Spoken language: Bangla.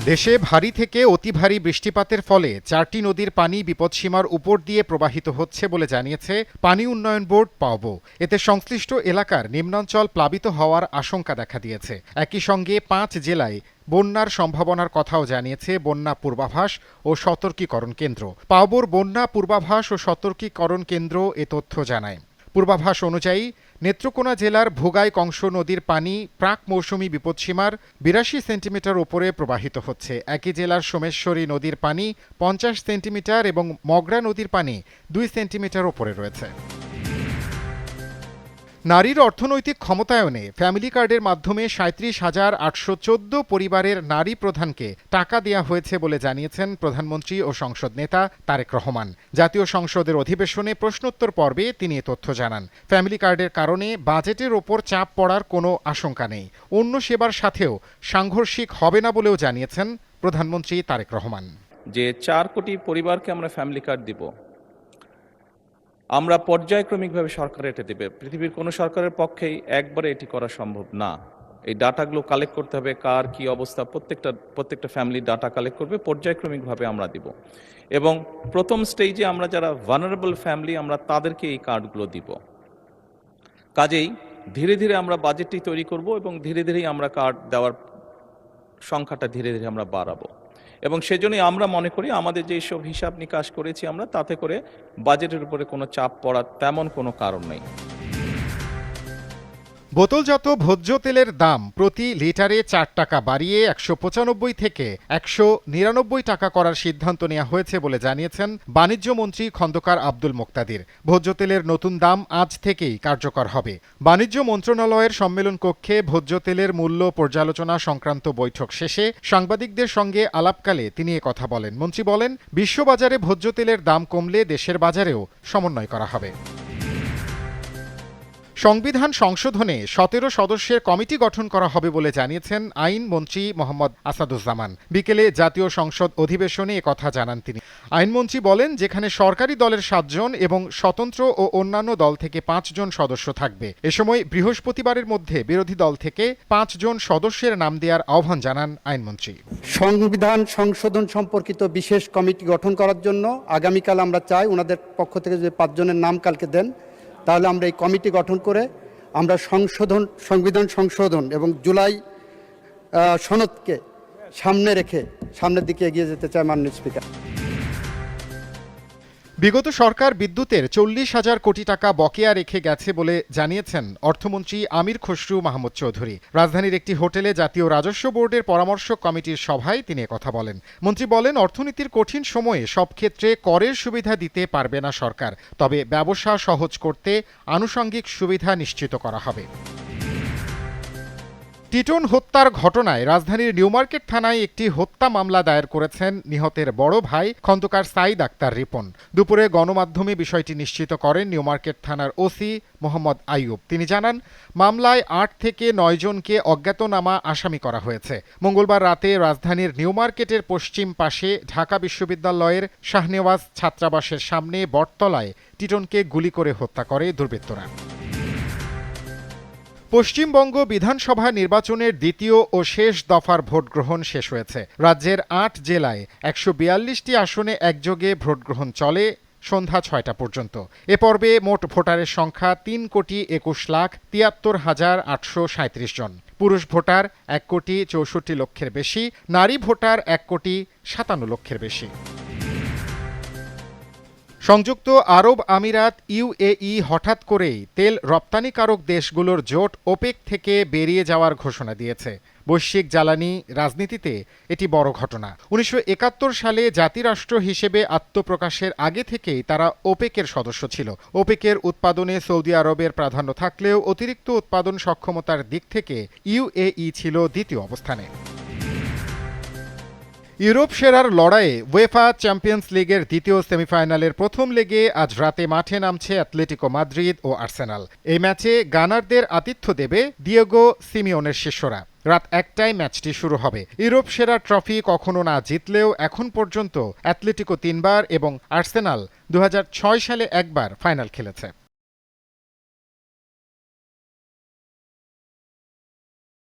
দেশে ভারী থেকে অতি ভারী বৃষ্টিপাতের ফলে 4টি নদীর পানি বিপদসীমার উপর দিয়ে প্রবাহিত হচ্ছে বলে জানিয়েছে পানি উন্নয়ন বোর্ড পাওবো। এতে সংশ্লিষ্ট এলাকার নিম্নাঞ্চল প্লাবিত হওয়ার আশঙ্কা দেখা দিয়েছে। একই সঙ্গে 5 জেলায় বন্যার সম্ভাবনার কথাও জানিয়েছে বন্যা পূর্বাভাস ও সতর্কীকরণ কেন্দ্র। পাওবোর বন্যা পূর্বাভাস ও সতর্কীকরণ কেন্দ্র এ তথ্য জানায়। পূর্বাভাস অনুযায়ী নেত্রকোনা জেলার ভোগাই কংস নদীর পানি প্রাক মৌসুমি বিপদসীমার 82 সেন্টিমিটার ওপরে প্রবাহিত হচ্ছে। একই জেলার সোমেশ্বরী নদীর পানি 50 সেন্টিমিটার এবং মগরা নদীর পানি 2 সেন্টিমিটার ওপরে রয়েছে। নারীর অর্থনৈতিক ক্ষমতায়নে ফ্যামিলি কার্ডের মাধ্যমে 37,814 পরিবারের নারী প্রধানকে টাকা দেওয়া হয়েছে বলে জানিয়েছেন প্রধানমন্ত্রী ও সংসদ নেতা তারেক রহমান। জাতীয় সংসদের অধিবেশনে প্রশ্নোত্তর পর্বে তিনি এ তথ্য জানান। ফ্যামিলি কার্ডের কারণে বাজেটের ওপর চাপ পড়ার কোনো আশঙ্কা নেই। অন্য সেবার সাথেও সাংঘর্ষিক হবে না বলেও জানিয়েছেন প্রধানমন্ত্রী তারেক রহমান। যে 4 কোটি পরিবারকে আমরা ফ্যামিলি কার্ড দিব, আমরা পর্যায়ক্রমিকভাবে সরকার এটা দেবে। পৃথিবীর কোনো সরকারের পক্ষেই একবারে এটি করা সম্ভব না। এই ডাটাগুলো কালেক্ট করতে হবে, কার কি অবস্থা, প্রত্যেকটা ফ্যামিলি ডাটা কালেক্ট করবে, পর্যায়ক্রমিকভাবে আমরা দিব। এবং প্রথম স্টেজে আমরা যারা ভালনারেবল ফ্যামিলি, আমরা তাদেরকে এই কার্ডগুলো দিব। কাজেই ধীরে ধীরে আমরা বাজেটটি তৈরি করব এবং ধীরে ধীরেই আমরা কার্ড দেওয়ার সংখ্যাটা ধীরে ধীরে আমরা বাড়াবো। এবং সেজন্যই আমরা মনে করি আমাদের যে সব হিসাব নিকাশ করেছি আমরা, তাতে করে বাজেটের উপরে কোনো চাপ পড়ার তেমন কোনো কারণ নেই। বোতলজাত ভোজ্য তেলের দাম প্রতি লিটারে 4 টাকা বাড়িয়ে 195 থেকে 199 টাকা করার সিদ্ধান্ত নেওয়া হয়েছে বলে জানিয়েছেন বাণিজ্য মন্ত্রী খন্দকার আব্দুল মোক্তাদির। ভোজ্য তেলের নতুন দাম আজ থেকেই কার্যকর হবে। বাণিজ্য মন্ত্রণালয়ের সম্মেলন কক্ষে ভোজ্য তেলের মূল্য পর্যালোচনা সংক্রান্ত বৈঠক শেষে সাংবাদিকদের সঙ্গে আলাপকালে তিনি কথা বলেন। মন্ত্রী বলেন, বিশ্ববাজারে ভোজ্য তেলের দাম কমলে দেশের বাজারেও সমন্বয় করা হবে। সংবিধান সংশোধনে 17 সদস্যের কমিটি গঠন করা হবে বলে জানিয়েছেন আইন মন্ত্রী মোহাম্মদ আসাদুজ্জামান। বিকেলে জাতীয় সংসদ অধিবেশনে একথা জানান তিনি। আইনমন্ত্রী বলেন, যেখানে সরকারি দলের 7 জন এবং স্বতন্ত্র ও অন্যান্য দল থেকে 5 জন সদস্য থাকবে। এ সময় বৃহস্পতিবারের মধ্যে বিরোধী দল থেকে 5 জন সদস্যের নাম দেওয়ার আহ্বান জানান আইনমন্ত্রী। সংবিধান সংশোধন সম্পর্কিত বিশেষ কমিটি গঠন করার জন্য আগামীকাল আমরা চাই ওনাদের পক্ষ থেকে যে 5 জনের নাম কালকে দেন, তাহলে আমরা এই কমিটি গঠন করে আমরা সংবিধান সংশোধন এবং জুলাই সনদকে সামনে রেখে সামনের দিকে এগিয়ে যেতে চাই। মাননীয় স্পিকার, বিগত সরকার বিদ্যুতের 40,000 কোটি টাকা বকেয়া রেখে গেছে বলে জানিয়েছেন অর্থমন্ত্রী আমির খসরু মাহমুদ চৌধুরী। রাজধানীর একটি হোটেলে জাতীয় রাজস্ব বোর্ডের পরামর্শক কমিটির সভায় তিনি কথা বলেন। মন্ত্রী বলেন, অর্থনীতির কঠিন সময়ে সব ক্ষেত্রে করের সুবিধা দিতে পারবে না সরকার, তবে ব্যবসা সহজ করতে আনুষঙ্গিক সুবিধা নিশ্চিত করা হবে। টিটন হত্যার ঘটনায় রাজধানীর নিউমার্কেট থানায় একটি হত্যা মামলা দায়ের করেছেন নিহতের বড় ভাই খন্দকার সাইদ আক্তার রিপন। দুপুরে গণমাধ্যমে বিষয়টি নিশ্চিত করেন নিউমার্কেট থানার ওসি মোহাম্মদ আইয়ুব। তিনি জানান, মামলায় 8 থেকে 9 জনকে অজ্ঞাতনামা আসামি করা হয়েছে। মঙ্গলবার রাতে রাজধানীর নিউমার্কেটের পশ্চিম পাশে ঢাকা বিশ্ববিদ্যালয়ের শাহনেওয়াজ ছাত্রাবাসের সামনে বটতলায় টিটনকে গুলি করে হত্যা করে দুর্বৃত্তরা। পশ্চিমবঙ্গ বিধানসভা নির্বাচনের দ্বিতীয় ও শেষ দফার ভোট গ্রহণ শেষ হয়েছে। রাজ্যের 8 জেলায় 142টি আসনে একযোগে ভোট গ্রহণ চলে সন্ধ্যা 6টা পর্যন্ত। এ পর্বে মোট ভোটারের সংখ্যা 3,71,73,837 জন। পুরুষ ভোটার 1,64,00,000 বেশি, নারী ভোটার 1,57,00,000 বেশি। সংযুক্ত আরব আমিরাত ইউএই হঠাৎ করেই তেল রপ্তানিকারক দেশগুলোর জোট ওপেক থেকে বেরিয়ে যাওয়ার ঘোষণা দিয়েছে। বৈশ্বিক জ্বালানি রাজনীতিতে এটি বড় ঘটনা। 1971 সালে জাতিরাষ্ট্র হিসেবে আত্মপ্রকাশের আগে থেকেই তারা ওপেকের সদস্য ছিল। ওপেকের উৎপাদনে সৌদি আরবের প্রাধান্য থাকলেও অতিরিক্ত উৎপাদন সক্ষমতার দিক থেকে ইউএই ছিল দ্বিতীয় অবস্থানে। ইউরোপ সেরার লড়াইয়ে উয়েফা চ্যাম্পিয়ন্স লিগের দ্বিতীয় সেমিফাইনালের প্রথম লেগে আজ রাতে মাঠে নামছে অ্যাটলেটিকো মাদ্রিদ ও আর্সেনাল। এই ম্যাচে গানারদের আতিথ্য দেবে দিয়েগো সিমিওনের শিষ্যরা। রাত 1টায় ম্যাচটি শুরু হবে। ইউরোপ সেরা ট্রফি কখনো না জিতলেও এখন পর্যন্ত অ্যাটলেটিকো 3 বার এবং আর্সেনাল 2006 সালে একবার ফাইনাল খেলেছে।